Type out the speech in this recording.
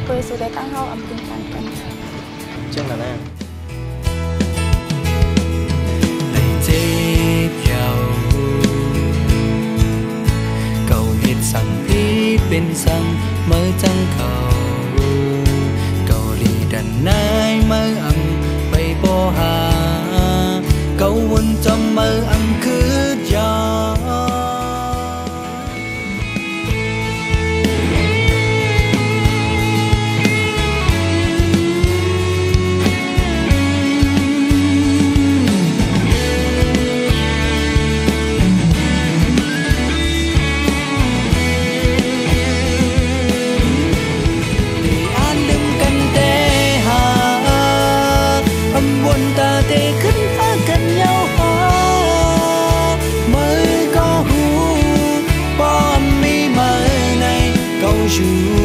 bơi sự để tăng hao âm tiếng càng càng chắc là nèเป็นสังเมื่อจังเขาเกาหลีดันนายเมื่ออังไปบ่หาเกาวนจำเมื่ออังคือยาอยู่